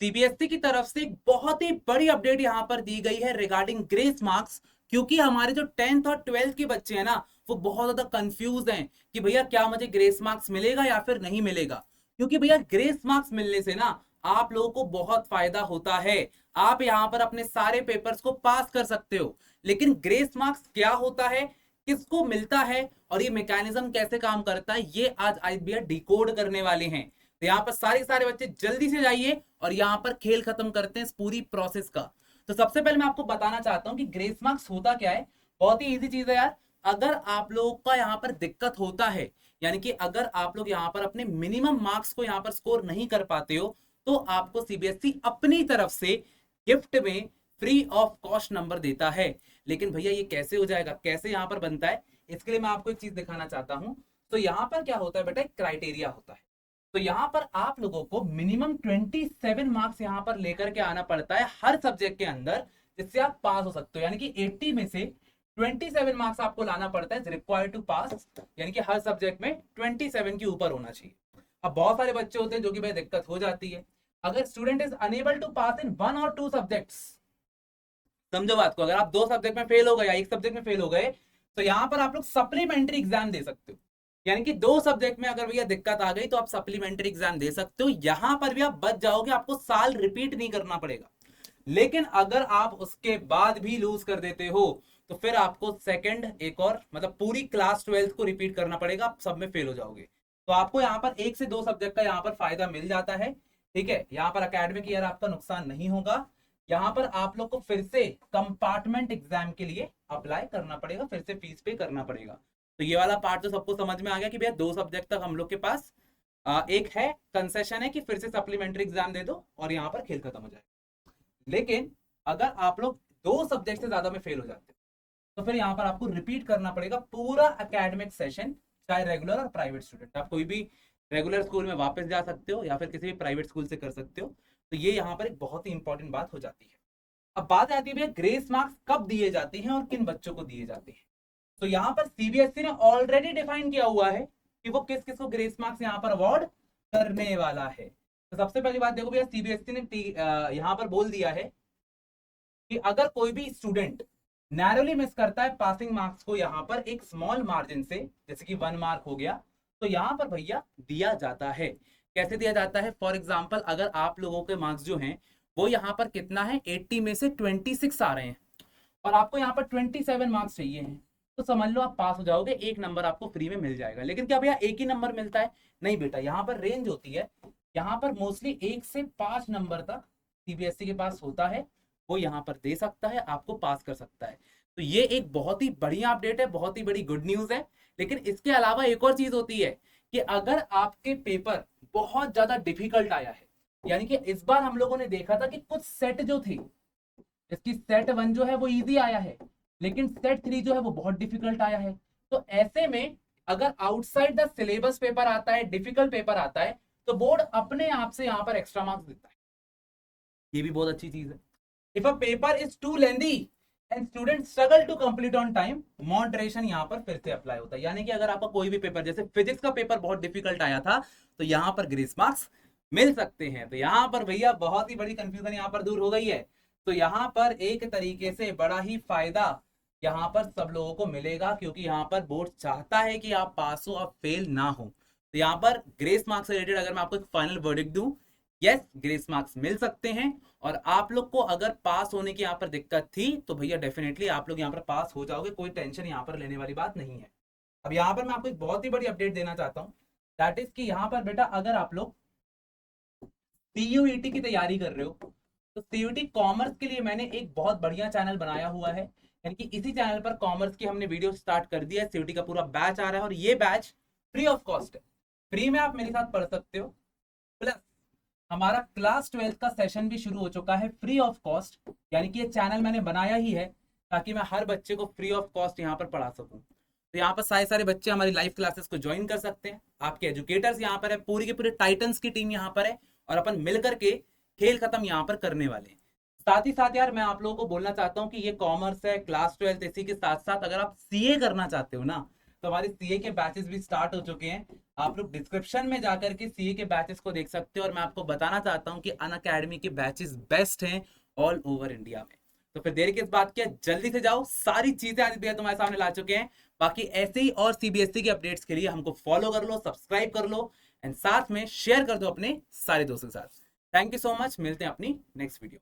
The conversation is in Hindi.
सीबीएसई की तरफ से एक बहुत ही बड़ी अपडेट यहाँ पर दी गई है रिगार्डिंग ग्रेस मार्क्स। क्योंकि हमारे जो 10th और 12th के बच्चे हैं ना, वो बहुत ज्यादा कंफ्यूज हैं कि भैया क्या मुझे ग्रेस मार्क्स मिलेगा या फिर नहीं मिलेगा। क्योंकि भैया ग्रेस मार्क्स मिलने से ना आप लोगों को बहुत फायदा होता है। आप यहाँ पर अपने सारे पेपर्स को पास कर सकते हो। लेकिन ग्रेस मार्क्स क्या होता है, किसको मिलता है और ये मैकेनिज्म कैसे काम करता है, ये आज भैया डिकोड करने वाले हैं। तो यहाँ पर सारे बच्चे जल्दी से जाइए और यहाँ पर खेल खत्म करते हैं इस पूरी प्रोसेस का। तो सबसे पहले मैं आपको बताना चाहता हूँ कि ग्रेस मार्क्स होता क्या है। बहुत ही इजी चीज है यार। अगर आप लोगों का यहाँ पर दिक्कत होता है, यानी कि अगर आप लोग यहाँ पर अपने मिनिमम मार्क्स को यहाँ पर स्कोर नहीं कर पाते हो, तो आपको सीबीएसई अपनी तरफ से गिफ्ट में फ्री ऑफ कॉस्ट नंबर देता है। लेकिन भैया ये कैसे हो जाएगा, कैसे यहाँ पर बनता है, इसके लिए मैं आपको एक चीज दिखाना चाहता हूँ। तो यहाँ पर क्या होता है बेटा, एक क्राइटेरिया होता है। तो यहाँ पर आप लोगों को मिनिमम 27 मार्क्स यहाँ पर लेकर के आना पड़ता है हर सब्जेक्ट के अंदर, जिससे आप पास हो सकते हो। यानी कि 80 में से 27 मार्क्स आपको लाना पड़ता है रिक्वायर्ड टू पास, यानी कि हर सब्जेक्ट में 27 के ऊपर होना चाहिए। अब बहुत सारे बच्चे होते हैं जो कि भाई दिक्कत हो जाती है। अगर स्टूडेंट इज अनेबल टू पास इन 1 और 2 सब्जेक्ट्स, समझो बात को, अगर आप 2 सब्जेक्ट में फेल हो गए या 1 सब्जेक्ट में फेल हो गए, तो यहां पर आप लोग सप्लीमेंट्री एग्जाम दे सकते हो। यानी कि 2 सब्जेक्ट में अगर भैया दिक्कत आ गई तो आप सप्लीमेंट्री एग्जाम दे सकते हो। यहां पर भी आप बच जाओगे, आपको साल रिपीट नहीं करना पड़ेगा। लेकिन अगर आप उसके बाद भी लूज कर देते हो तो फिर आपको सेकंड एक और मतलब पूरी क्लास 12th को रिपीट करना पड़ेगा, आप सब में फेल हो जाओगे। तो आपको यहाँ पर 1 से 2 सब्जेक्ट का यहाँ पर फायदा मिल जाता है। ठीक है, यहाँ पर एकेडमिक ईयर आपका नुकसान नहीं होगा। यहाँ पर आप लोग को फिर से कंपार्टमेंट एग्जाम के लिए अप्लाई करना पड़ेगा, फिर से फीस पे करना पड़ेगा। तो ये वाला पार्ट तो सबको समझ में आ गया कि भैया 2 सब्जेक्ट तक हम लोग के पास एक है कंसेशन है कि फिर से सप्लीमेंट्री एग्जाम दे दो और यहाँ पर खेल खत्म हो जाए। लेकिन अगर आप लोग 2 सब्जेक्ट से ज्यादा में फेल हो जाते तो फिर यहाँ पर आपको रिपीट करना पड़ेगा पूरा एकेडमिक सेशन, चाहे रेगुलर और प्राइवेट स्टूडेंट। आप कोई भी रेगुलर स्कूल में वापस जा सकते हो या फिर किसी भी प्राइवेट स्कूल से कर सकते हो। तो ये यहाँ पर एक बहुत ही इंपॉर्टेंट बात हो जाती है। अब बात आती है भैया ग्रेस मार्क्स कब दिए जाते हैं और किन बच्चों को दिए जाते हैं। तो यहाँ पर सीबीएसई ने ऑलरेडी डिफाइन किया हुआ है कि वो किस किस को ग्रेस मार्क्स यहाँ पर अवार्ड करने वाला है। तो सबसे पहली बात देखो भैया, सीबीएसई ने यहाँ पर बोल दिया है कि अगर कोई भी स्टूडेंट नैरोली मिस करता है पासिंग मार्क्स को यहाँ पर एक स्मॉल मार्जिन से, जैसे कि 1 मार्क हो गया, तो यहाँ पर भैया दिया जाता है। कैसे दिया जाता है, फॉर एग्जाम्पल अगर आप लोगों के मार्क्स जो हैं वो यहाँ पर कितना है, 80 में से 26 आ रहे हैं और आपको यहाँ पर 27 मार्क्स चाहिए हैं, तो समझ लो आप पास हो जाओगे, 1 नंबर आपको फ्री में मिल जाएगा। लेकिन क्या भैया एक ही नंबर मिलता है? नहीं बेटा, यहाँ पर रेंज होती है। यहाँ पर मोस्टली 1 से 5 नंबर तक सीबीएसई के पास होता है, वो यहाँ पर दे सकता है, आपको पास कर सकता है। तो ये एक बहुत ही बढ़िया अपडेट है, बहुत ही बड़ी गुड न्यूज है। लेकिन इसके अलावा एक और चीज होती है कि अगर आपके पेपर बहुत ज्यादा डिफिकल्ट आया है, यानी कि इस बार हम लोगों ने देखा था कि कुछ सेट जो थी, इसकी सेट 1 जो है वो इजी आया है, लेकिन सेट 3 जो है वो बहुत डिफिकल्ट आया है। तो ऐसे में अगर आउटसाइड द सिलेबस पेपर आता है, डिफिकल्ट पेपर आता है, तो बोर्ड अपने आप से यहाँ पर एक्स्ट्रा मार्क्स देता है। ये भी बहुत अच्छी चीज है। If a paper is too lengthy and student struggle to complete on time, moderation यहाँ पर फिर से अप्लाई होता है। यानी कि अगर आपका कोई भी पेपर, जैसे फिजिक्स का पेपर बहुत डिफिकल्ट आया था, तो यहाँ पर ग्रेस मार्क्स मिल सकते हैं। तो यहाँ पर भैया बहुत ही बड़ी कंफ्यूजन यहाँ पर दूर हो गई है। तो यहाँ पर एक तरीके से बड़ा ही फायदा यहाँ पर सब लोगों को मिलेगा, क्योंकि यहाँ पर बोर्ड चाहता है कि आप पास हो, आप फेल ना हो। तो यहाँ पर ग्रेस मार्क्स से रिलेटेड अगर मैं आपको एक फाइनल वर्डिक्ट दूं, यस ग्रेस मार्क्स मिल सकते हैं। और आप लोग को अगर पास होने की यहाँ पर दिक्कत थी तो भैया डेफिनेटली आप लोग यहाँ पर पास हो जाओगे, कोई टेंशन यहाँ पर लेने वाली बात नहीं है। अब यहाँ पर मैं आपको एक बहुत ही बड़ी अपडेट देना चाहता हूँ, दैट इज कि यहाँ पर बेटा अगर आप लोग सीयूईटी की तैयारी कर रहे हो, तो सीयूईटी कॉमर्स के लिए मैंने एक बहुत बढ़िया चैनल बनाया हुआ है। यानी कि इसी चैनल पर कॉमर्स की हमने वीडियो स्टार्ट कर दिया है। सीयूईटी का पूरा बैच आ रहा है और ये बैच फ्री ऑफ कॉस्ट है, फ्री में आप मेरे साथ पढ़ सकते हो। प्लस हमारा क्लास 12th का सेशन भी शुरू हो चुका है फ्री ऑफ कॉस्ट। यानी कि ये चैनल मैंने बनाया ही है ताकि मैं हर बच्चे को फ्री ऑफ कॉस्ट यहाँ पर पढ़ा सकूं। तो यहाँ पर सारे बच्चे हमारी लाइव क्लासेस को ज्वाइन कर सकते हैं। आपके एजुकेटर्स यहाँ पर है, पूरी की पूरी टाइटन्स की टीम यहाँ पर है और अपन मिलकर के खेल खत्म यहाँ पर करने वाले हैं। साथ ही साथ यार मैं आप लोगों को बोलना चाहता हूँ कि ये कॉमर्स है, क्लास 12th, इसी के साथ साथ अगर आप सीए करना चाहते हो ना, तो हमारे सीए के बैचेस भी स्टार्ट हो चुके हैं। आप लोग डिस्क्रिप्शन में जाकर के सीए के बैचेस को देख सकते हो। और मैं आपको बताना चाहता हूँ कि अनअकैडमी के बैचेस बेस्ट हैं ऑल ओवर इंडिया में। तो फिर देर किस बात की, जल्दी से जाओ, सारी चीजें आज भैया तुम्हारे सामने ला चुके हैं। बाकी ऐसे ही और सीबीएसई के अपडेट्स के लिए हमको फॉलो कर लो, सब्सक्राइब कर लो एंड साथ में शेयर कर दो अपने सारे दोस्तों के साथ। थैंक यू सो मच, मिलते हैं अपनी नेक्स्ट वीडियो।